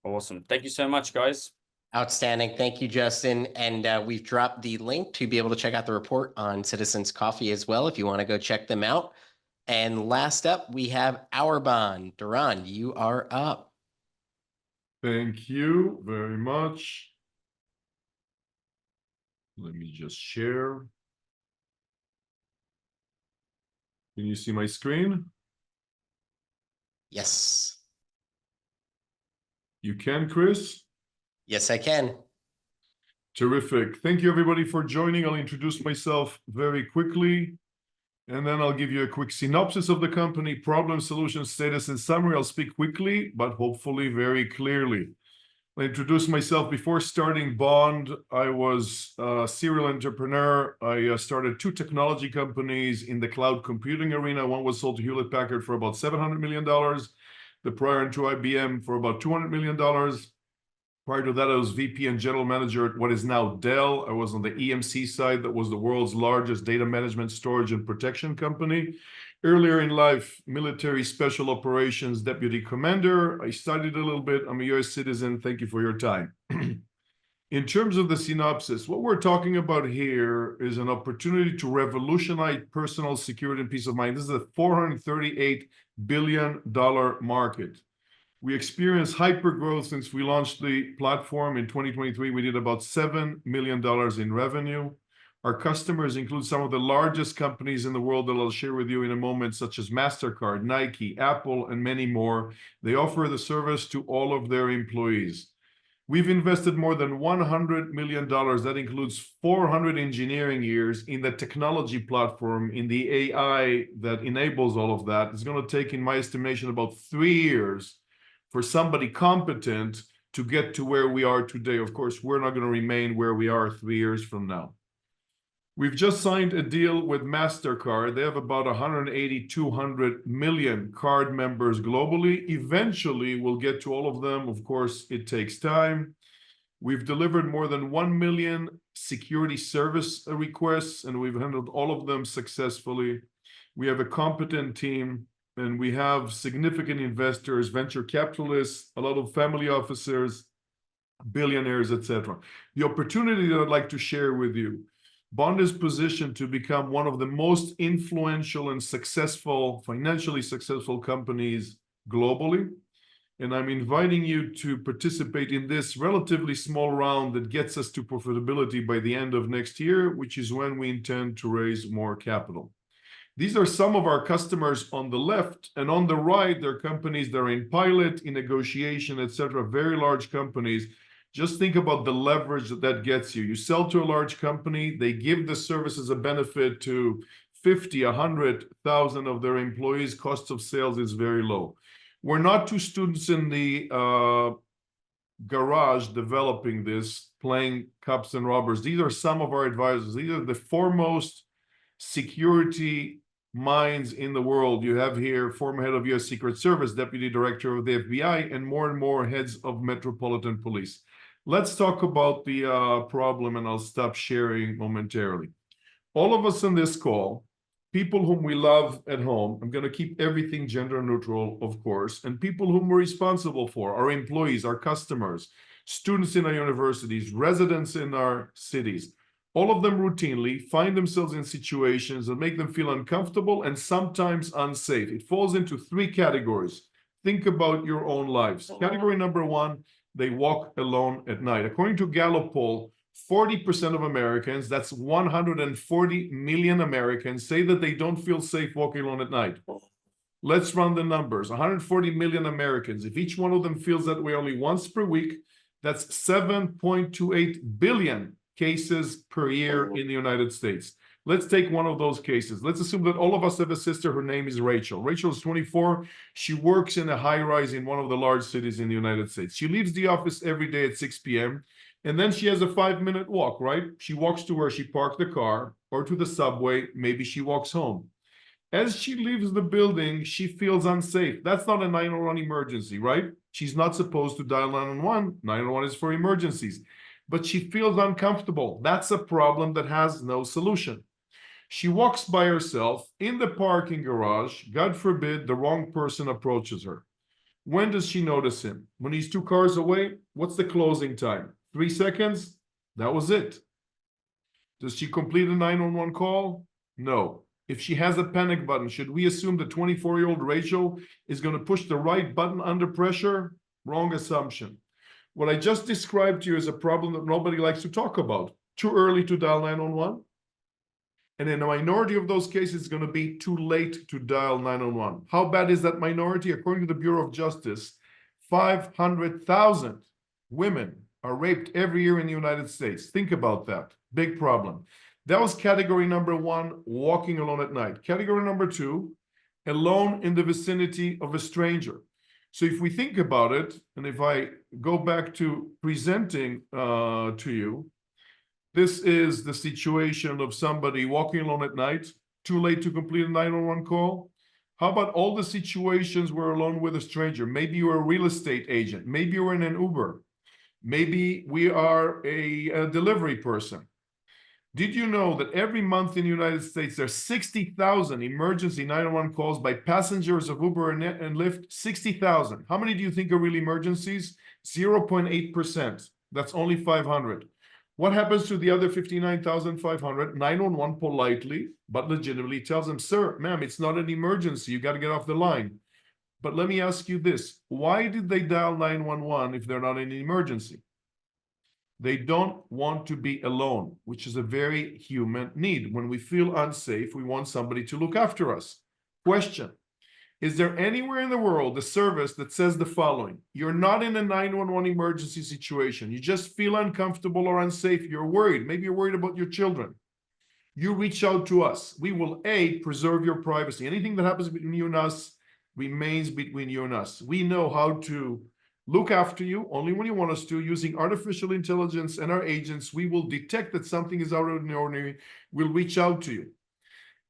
Awesome. Thank you so much, guys. Outstanding. Thank you, Justin. And we've dropped the link to be able to check out the report on Citizens Coffee as well, if you want to go check them out. And last up, we have Our Bond. Duran, you are up. Thank you very much. Let me just share. Can you see my screen? Yes. You can, Chris? Yes, I can. Terrific. Thank you, everybody, for joining. I'll introduce myself very quickly, and then I'll give you a quick synopsis of the company, problem, solution, status, and summary. I'll speak quickly, but hopefully very clearly. I'll introduce myself. Before starting Bond, I was a serial entrepreneur. I started 2 technology companies in the cloud computing arena. One was sold to Hewlett Packard for about $700 million. The prior to IBM for about $200 million. Prior to that, I was VP and general manager at what is now Dell. I was on the EMC side. That was the world's largest data management, storage, and protection company. Earlier in life, military special operations deputy commander. I studied a little bit. I'm a US citizen. Thank you for your time. In terms of the synopsis, what we're talking about here is an opportunity to revolutionize personal security and peace of mind. This is a $438 billion market. We experienced hyper growth since we launched the platform in 2023. We did about $7 million in revenue. Our customers include some of the largest companies in the world that I'll share with you in a moment, such as MasterCard, Nike, Apple, and many more. They offer the service to all of their employees. We've invested more than $100 million. That includes 400 engineering years in the technology platform, in the AI that enables all of that. It's going to take, in my estimation, about 3 years for somebody competent to get to where we are today. Of course, we're not going to remain where we are 3 years from now. We've just signed a deal with MasterCard. They have about 180, 200 million card members globally. Eventually, we'll get to all of them. Of course, it takes time. We've delivered more than 1 million security service requests, and we've handled all of them successfully. We have a competent team, and we have significant investors, venture capitalists, a lot of family officers, billionaires, etc. The opportunity that I'd like to share with you, Bond is positioned to become one of the most influential and successful, financially successful companies globally. And I'm inviting you to participate in this relatively small round that gets us to profitability by the end of next year, which is when we intend to raise more capital. These are some of our customers on the left, and on the right, they're companies that are in pilot, in negotiation, etc., very large companies. Just think about the leverage that that gets you. You sell to a large company, they give the service as a benefit to 50, 100,000 of their employees. Cost of sales is very low. We're not two students in the garage developing this, playing cops and robbers. These are some of our advisors. These are the foremost security minds in the world. You have here former head of U.S. Secret Service, deputy director of the FBI, and more heads of Metropolitan Police. Let's talk about the problem, and I'll stop sharing momentarily. All of us on this call, people whom we love at home, I'm going to keep everything gender neutral, of course, and people whom we're responsible for, our employees, our customers, students in our universities, residents in our cities, all of them routinely find themselves in situations that make them feel uncomfortable and sometimes unsafe. It falls into three categories. Think about your own lives. Category number one, they walk alone at night. According to Gallup poll, 40% of Americans, that's 140 million Americans, say that they don't feel safe walking alone at night. Let's run the numbers. 140 million Americans. If each one of them feels that way only once per week, that's 7.28 billion cases per year in the United States. Let's take one of those cases. Let's assume that all of us have a sister. Her name is Rachel. Rachel is 24. She works in a high-rise in one of the large cities in the United States. She leaves the office every day at 6 p.m., and then she has a 5-minute walk, right? She walks to where she parked the car or to the subway. Maybe she walks home. As she leaves the building, she feels unsafe. That's not a 911 emergency, right? She's not supposed to dial 911. 911 is for emergencies. But she feels uncomfortable. That's a problem that has no solution. She walks by herself in the parking garage. God forbid the wrong person approaches her. When does she notice him? When he's 2 cars away? What's the closing time? 3 seconds? That was it. Does she complete a 911 call? No. If she has a panic button, should we assume that 24-year-old Rachel is going to push the right button under pressure? Wrong assumption. What I just described to you is a problem that nobody likes to talk about. Too early to dial 911. And in a minority of those cases, it's going to be too late to dial 911. How bad is that minority? According to the Bureau of Justice, 500,000 women are raped every year in the United States. Think about that. Big problem. That was category number one, walking alone at night. Category number two, alone in the vicinity of a stranger. So if we think about it, and if I go back to presenting to you, this is the situation of somebody walking alone at night, too late to complete a 911 call. How about all the situations where alone with a stranger? Maybe you're a real estate agent. Maybe you're in an Uber. Maybe we are a delivery person. Did you know that every month in the United States, there are 60,000 emergency 911 calls by passengers of Uber and Lyft? 60,000. How many do you think are really emergencies? 0.8%. That's only 500. What happens to the other 59,500? 911 politely, but legitimately tells them, sir, ma'am, it's not an emergency. You got to get off the line. But let me ask you this. Why did they dial 911 if they're not in an emergency? They don't want to be alone, which is a very human need. When we feel unsafe, we want somebody to look after us. Question. Is there anywhere in the world a service that says the following? You're not in a 911 emergency situation. You just feel uncomfortable or unsafe. You're worried. Maybe you're worried about your children. You reach out to us. We will, A, preserve your privacy. Anything that happens between you and us remains between you and us. We know how to look after you only when you want us to. Using artificial intelligence and our agents, we will detect that something is out of the ordinary. We'll reach out to you.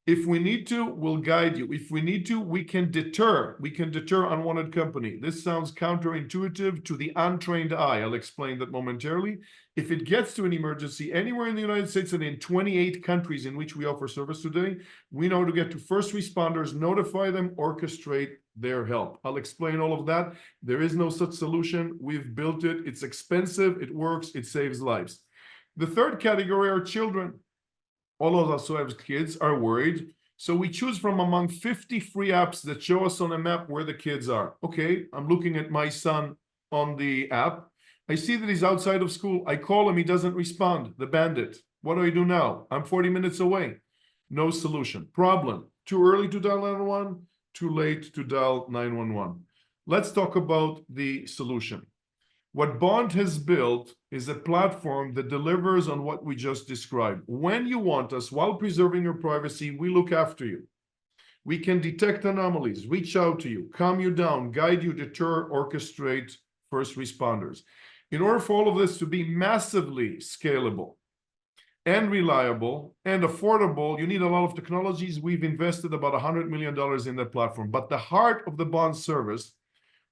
If we need to, we'll guide you. If we need to, we can deter. We can deter unwanted company. This sounds counterintuitive to the untrained eye. I'll explain that momentarily. If it gets to an emergency anywhere in the United States and in 28 countries in which we offer service today, we know to get to first responders, notify them, orchestrate their help. I'll explain all of that. There is no such solution. We've built it. It's expensive. It works. It saves lives. The third category are children. All of us who have kids are worried. So we choose from among 50 free apps that show us on a map where the kids are. Okay, I'm looking at my son on the app. I see that he's outside of school. I call him, he doesn't respond. The bandit. What do I do now? I'm 40 minutes away. No solution. Problem. Too early to dial 911, too late to dial 911. Let's talk about the solution. What Bond has built is a platform that delivers on what we just described. When you want us, while preserving your privacy, we look after you. We can detect anomalies, reach out to you, calm you down, guide you, deter, orchestrate first responders. In order for all of this to be massively scalable and reliable and affordable, you need a lot of technologies. We've invested about $100 million in that platform. But the heart of the Bond service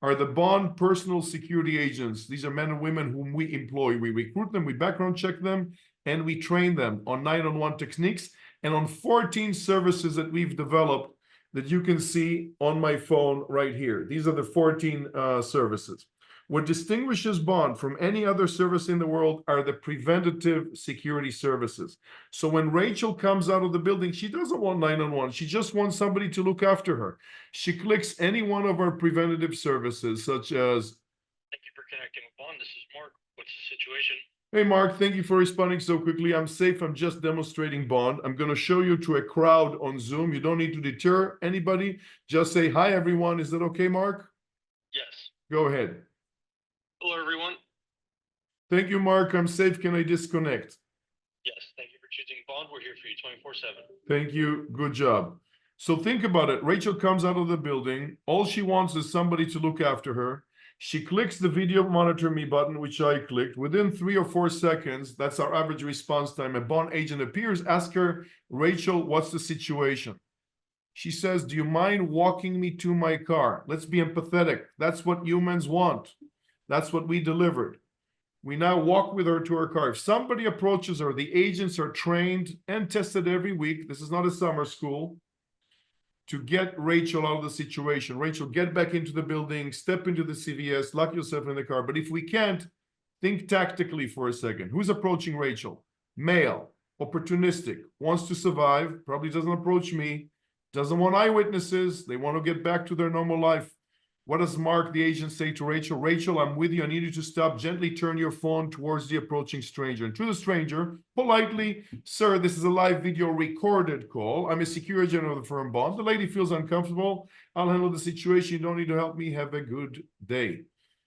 are the Bond personal security agents. These are men and women whom we employ. We recruit them, we background check them, and we train them on 911 techniques and on 14 services that we've developed that you can see on my phone right here. These are the 14 services. What distinguishes Bond from any other service in the world are the preventative security services. So when Rachel comes out of the building, she doesn't want 911. She just wants somebody to look after her. She clicks any one of our preventative services, such as... Thank you for connecting with Bond. This is Mark. What's the situation? Hey, Mark, thank you for responding so quickly. I'm safe. I'm just demonstrating Bond. I'm going to show you to a crowd on Zoom. You don't need to deter anybody. Just say, hi, everyone. Is that okay, Mark? Yes. Go ahead. Hello, everyone. Thank you, Mark. I'm safe. Can I disconnect? Yes. Thank you for choosing Bond. We're here for you 24/7. Thank you. Good job. So think about it. Rachel comes out of the building. All she wants is somebody to look after her. She clicks the video monitor me button, which I clicked. Within 3 or 4 seconds, that's our average response time, a Bond agent appears. Ask her, Rachel, what's the situation? She says, do you mind walking me to my car? Let's be empathetic. That's what humans want. That's what we delivered. We now walk with her to her car. If somebody approaches her, the agents are trained and tested every week. This is not a summer school. To get Rachel out of the situation. Rachel, get back into the building, step into the CVS, lock yourself in the car. But if we can't, think tactically for a second. Who's approaching Rachel? Male, opportunistic, wants to survive, probably doesn't approach me, doesn't want eyewitnesses. They want to get back to their normal life. What does Mark, the agent, say to Rachel? Rachel, I'm with you. I need you to stop. Gently turn your phone towards the approaching stranger. And to the stranger, politely, sir, this is a live video recorded call. I'm a security agent of the firm Bond. The lady feels uncomfortable. I'll handle the situation. You don't need to help me. Have a good day.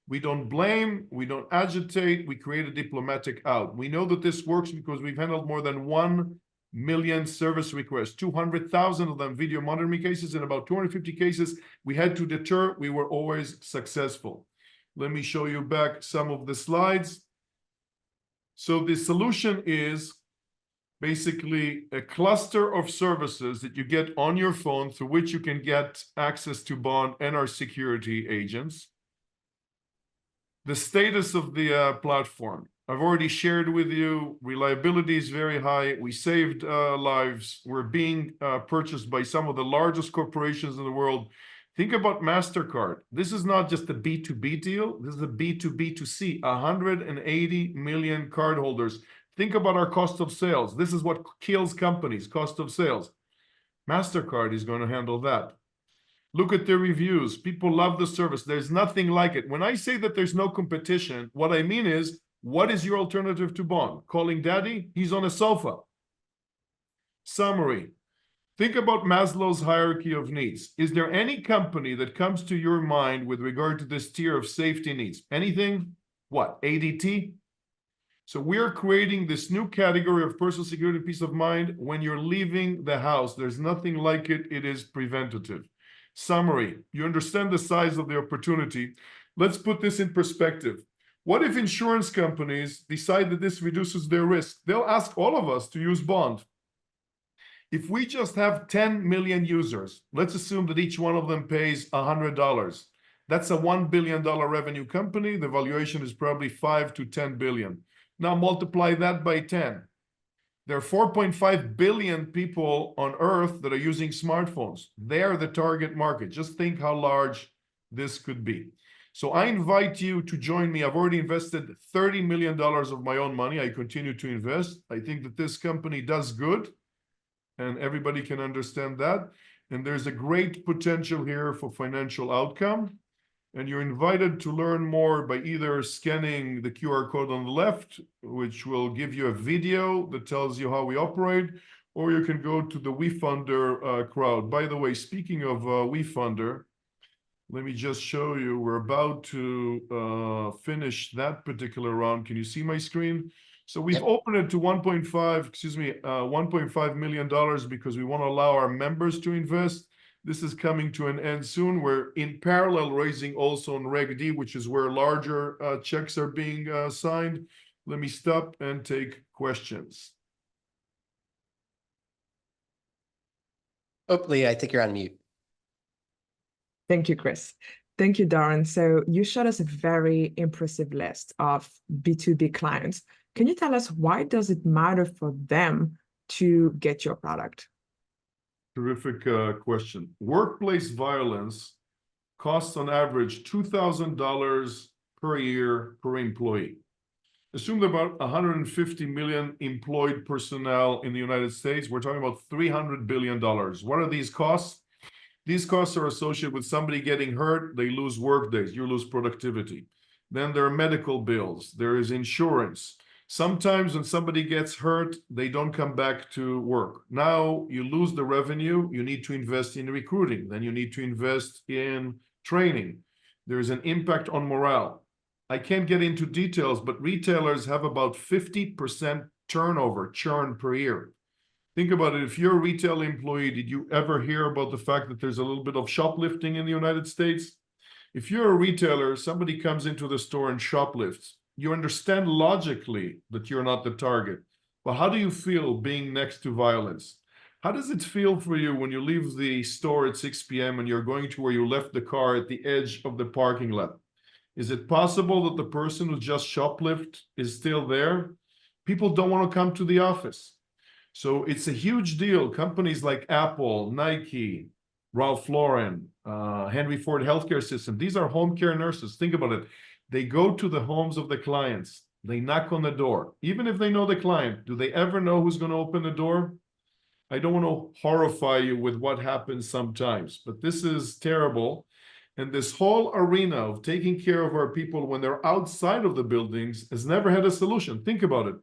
We don't blame. We don't agitate. We create a diplomatic out. We know that this works because we've handled more than 1 million service requests, 200,000 of them video monitoring cases. In about 250 cases, we had to deter. We were always successful. Let me show you back some of the slides. So the solution is basically a cluster of services that you get on your phone through which you can get access to Bond and our security agents. The status of the platform. I've already shared with you, reliability is very high. We saved lives. We're being purchased by some of the largest corporations in the world. Think about MasterCard. This is not just a B2B deal. This is a B2B2C, 180 million cardholders. Think about our cost of sales. This is what kills companies, cost of sales. MasterCard is going to handle that. Look at the reviews. People love the service. There's nothing like it. When I say that there's no competition, what I mean is, what is your alternative to Bond? Calling daddy? He's on a sofa. Summary. Think about Maslow's hierarchy of needs. Is there any company that comes to your mind with regard to this tier of safety needs? Anything? What? ADT? So we're creating this new category of personal security and peace of mind when you're leaving the house. There's nothing like it. It is preventative. Summary. You understand the size of the opportunity. Let's put this in perspective. What if insurance companies decide that this reduces their risk? They'll ask all of us to use Bond. If we just have 10 million users, let's assume that each one of them pays $100. That's a $1 billion revenue company. The valuation is probably 5 to 10 billion. Now multiply that by 10. There are 4.5 billion people on Earth that are using smartphones. They are the target market. Just think how large this could be. So I invite you to join me. I've already invested $30 million of my own money. I continue to invest. I think that this company does good, and everybody can understand that. And there's a great potential here for financial outcome. And you're invited to learn more by either scanning the QR code on the left, which will give you a video that tells you how we operate, or you can go to the WeFunder crowd. By the way, speaking of WeFunder, let me just show you. We're about to finish that particular round. Can you see my screen? So we've opened it to $1.5 million because we want to allow our members to invest. This is coming to an end soon. We're in parallel raising also on Reg D, which is where larger checks are being signed. Let me stop and take questions. Oh, Leah, I think you're on mute. Thank you, Chris. Thank you, Darren. So you showed us a very impressive list of B2B clients. Can you tell us why does it matter for them to get your product? Terrific question. Workplace violence costs on average $2,000 per year per employee. Assume that about 150 million employed personnel in the United States. We're talking about $300 billion. What are these costs? These costs are associated with somebody getting hurt. They lose work days. You lose productivity. Then there are medical bills. There is insurance. Sometimes when somebody gets hurt, they don't come back to work. Now you lose the revenue. You need to invest in recruiting. Then you need to invest in training. There is an impact on morale. I can't get into details, but retailers have about 50% churn per year. Think about it. If you're a retail employee, did you ever hear about the fact that there's a little bit of shoplifting in the United States? If you're a retailer, somebody comes into the store and shoplifts. You understand logically that you're not the target. But how do you feel being next to violence? How does it feel for you when you leave the store at 6 p.m. and you're going to where you left the car at the edge of the parking lot? Is it possible that the person who just shoplifted is still there? People don't want to come to the office. So it's a huge deal. Companies like Apple, Nike, Ralph Lauren, Henry Ford Healthcare System, these are home care nurses. Think about it. They go to the homes of the clients. They knock on the door. Even if they know the client, do they ever know who's going to open the door? I don't want to horrify you with what happens sometimes, but this is terrible. And this whole arena of taking care of our people when they're outside of the buildings has never had a solution. Think about it.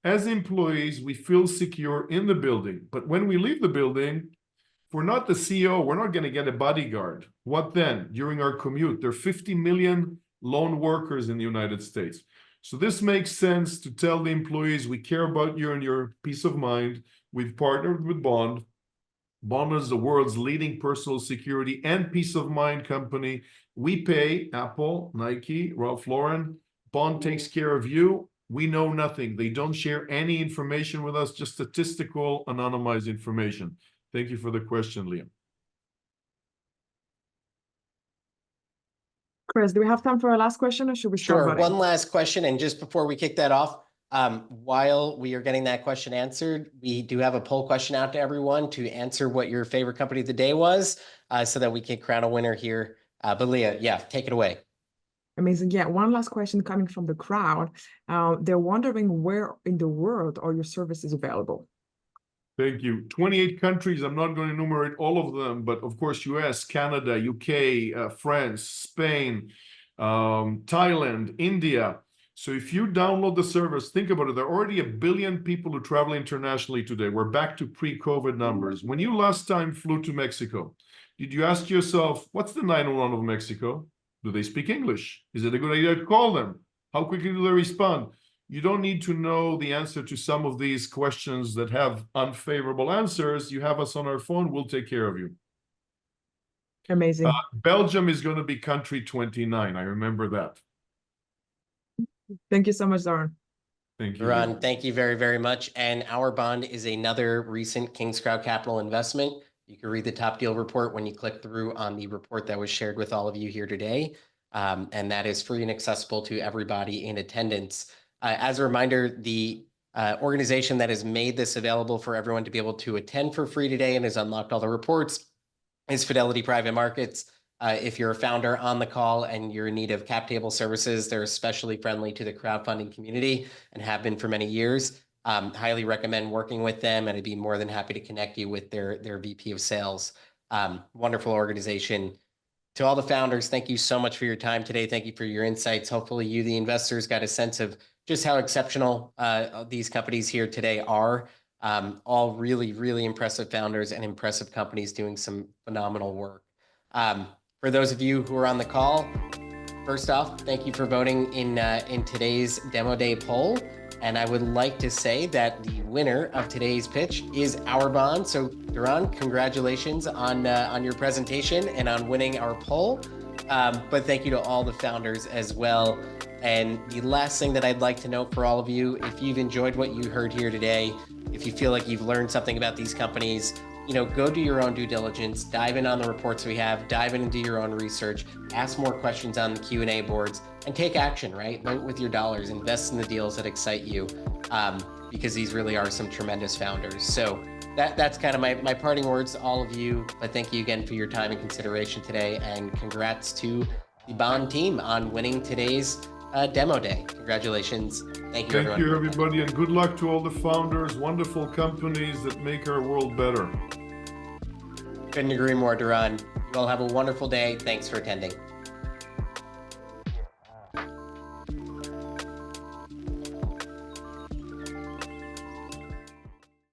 As employees, we feel secure in the building, but when we leave the building, if we're not the CEO, we're not going to get a bodyguard. What then? During our commute, there are 50 million lone workers in the United States. So this makes sense to tell the employees, we care about you and your peace of mind. We've partnered with Bond. Bond is the world's leading personal security and peace of mind company. We pay Apple, Nike, Ralph Lauren. Bond takes care of you. We know nothing. They don't share any information with us, just statistical, anonymized information. Thank you for the question, Liam. Chris, do we have time for a last question or should we start Sure. voting? One last question. And just before we kick that off, while we are getting that question answered, we do have a poll question out to everyone to answer what your favorite company of the day was, so that we can crown a winner here. But Leah, yeah, take it away. Amazing. Yeah, one last question coming from the crowd. They're wondering where in the world are your services available? Thank you. 28 countries. I'm not going to enumerate all of them, but of course, US, Canada, UK, France, Spain, Thailand, India. So if you download the service, think about it. There are already 1 billion people who travel internationally today. We're back to pre-COVID numbers. When you last time flew to Mexico, did you ask yourself, what's the 911 of Mexico? Do they speak English? Is it a good idea to call them? How quickly do they respond? You don't need to know the answer to some of these questions that have unfavorable answers. You have us on our phone. We'll take care of you. Amazing. Belgium is going to be country 29. I remember that. Thank you so much, Darren. Thank you. Ron, thank you very, very much. And our bond is another recent Kingscrowd Capital investment. You can read the top deal report when you click through on the report that was shared with all of you here today. And that is free and accessible to everybody in attendance. As a reminder, the organization that has made this available for everyone to be able to attend for free today and has unlocked all the reports is Fidelity Private Markets. If you're a founder on the call and you're in need of cap table services, they're especially friendly to the crowdfunding community and have been for many years. Highly recommend working with them, and I'd be more than happy to connect you with their VP of sales. Wonderful organization. To all the founders, thank you so much for your time today. Thank you for your insights. Hopefully you, the investors, got a sense of just how exceptional these companies here today are. All really, really impressive founders and impressive companies doing some phenomenal work. For those of you who are on the call, first off, thank you for voting in today's Demo Day poll. And I would like to say that the winner of today's pitch is our bond. So Duran, congratulations on your presentation and on winning our poll. But thank you to all the founders as well. And the last thing that I'd like to note for all of you, if you've enjoyed what you heard here today, if you feel like you've learned something about these companies, go do your own due diligence, dive in on the reports we have, dive in and do your own research, ask more questions on the Q&A boards, and take action, right? Vote with your dollars, invest in the deals that excite you, because these really are some tremendous founders. So that's kind of my parting words to all of you, but thank you again for your time and consideration today, and congrats to the Bond team on winning today's Demo Day. Congratulations. Thank you, everyone. Thank you, everybody, and good luck to all the founders, wonderful companies that make our world better. Couldn't agree more, Duran. You all have a wonderful day. Thanks for attending.